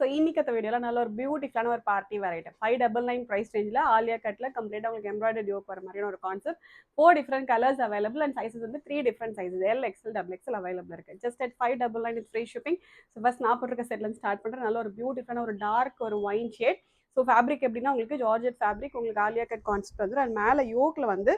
So இன்னைக்கு வீடியோவில் நல்ல ஒரு பியூட்டிஃபுல்லான ஒரு பார்ட்டி வெரைட்டி 599 ப்ரைஸ் ரேஞ்சில் ஆலியா கட்டில் கம்ப்ளீட்டாக உங்களுக்கு எம்ப்ராய்டரி யோக் வர மாதிரியான ஒரு concept 4 different colours available and sizes வந்து 3 different sizes L XL double XL available இருக்கு just at 599 with free shipping. So first நான் போட்டிருக்க செட்லேருந்து ஸ்டார்ட் பண்ணுறேன். நல்ல ஒரு பியூட்டிஃபுல்லான ஒரு டார்க் ஒரு ஒயின் ஷேட். ஸோ ஃபேப்ரிக் எப்படின்னா உங்களுக்கு ஜார்ஜெட் ஃபேப்ரிக் உங்களுக்கு ஆலியா கட் கான்செப்ட் வந்து அண்ட் மேலே யோக்கில் வந்து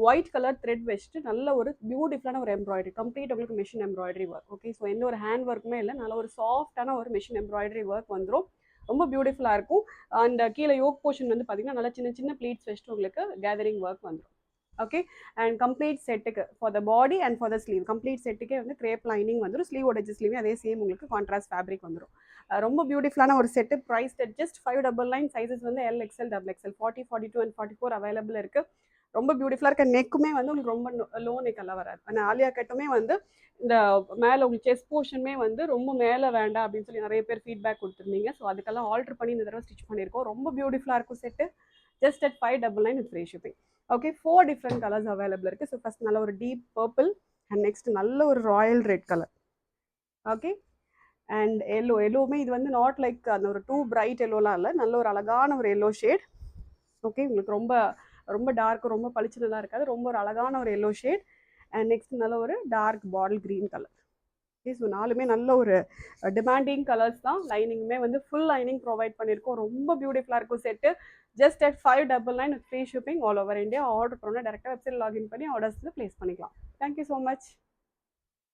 ஒயிட் கலர் த்ரெட் வச்சுட்டு நல்ல ஒரு பியூட்டிஃபுல்லான ஒரு எம்ப்ராய்டரி கம்ப்ளீட் உங்களுக்கு machine embroidery work. Okay, so எந்த ஒரு ஹேண்ட் ஒர்க்குமே இல்லை, நல்ல ஒரு சாஃப்டான ஒரு மிஷின் எம்ப்ராய்டரி ஒர்க் வந்துடும். ரொம்ப பியூட்டிஃபுல்லாக இருக்கும். அண்ட் கீழே யோக் போர்ஷன் வந்து பார்த்தீங்கன்னா நல்லா சின்ன சின்ன ப்ளீட்ஸ் வச்சுட்டு உங்களுக்கு கேதரிங் ஒர்க் வந்துடும். ஓகே, அண்ட் கம்ப்ளீட் செட்டுக்கு for the body and for the sleeve complete செட்டுக்கே வந்து கிரேப் லைனிங் வந்துடும். ஸ்லீவோட ஸ்லீவ் அதே சேம் உங்களுக்கு கான்ட்ராஸ்ட் ஃபேப்ரிக் வந்துடும். ரொம்ப பியூட்டிஃபுல்லான ஒரு set. Price at just 599. Sizes வந்து L XL double XL 40, 42 and 44 available இருக்குது. ரொம்ப பியூட்டிஃபுல்லாக இருக்க. நெக்குமே வந்து உங்களுக்கு ரொம்ப லோ நெக்கெல்லாம் வராது. ஆனால் ஆலியா கட்டுமே வந்து இந்த மேலே உங்களுக்கு செஸ்ட் போர்ஷனுமே வந்து ரொம்ப மேலே வேண்டாம் அப்படின்னு சொல்லி நிறைய பேர் ஃபீட்பேக் கொடுத்துருந்தீங்க. ஸோ அதுக்கெல்லாம் ஆல்ட்ரு பண்ணி இந்த தடவை ஸ்டிச் பண்ணியிருக்கோம். ரொம்ப பியூட்டிஃபுல்லாக இருக்கும் set. Just at 599 with free shipping. Okay, 4 different colours available இருக்குது. ஸோ ஃபஸ்ட் நல்ல ஒரு டீப் பர்பிள் அண்ட் நெக்ஸ்ட் நல்ல ஒரு royal red colour. Okay, and எல்லோவுமே இது வந்து நாட் லைக் அந்த ஒரு டூ பிரைட் எல்லோலாம் இல்லை, நல்ல ஒரு அழகான ஒரு எல்லோ ஷேட். ஓகே, உங்களுக்கு ரொம்ப ரொம்ப டார்க் ரொம்ப பளிச்சுலாம் இருக்காது, ரொம்ப ஒரு அழகான ஒரு எல்லோ ஷேட். அண்ட் நெக்ஸ்ட் நல்ல ஒரு dark bottle green colour. Okay, so நாலுமே நல்ல ஒரு டிமாண்டிங் கலர்ஸ் தான். லைனிங்குமே வந்து ஃபுல் லைனிங் ப்ரொவைட் பண்ணியிருக்கோம். ரொம்ப பியூட்டிஃபுல்லாக இருக்கும் set. Just at 599 with free shipping all over India. Order பண்ணால் டேரெக்டாக வெப்சைட் லாகின் பண்ணி ஆர்டர்ஸ் பிளேஸ் பண்ணிக்கலாம். Thank you so much.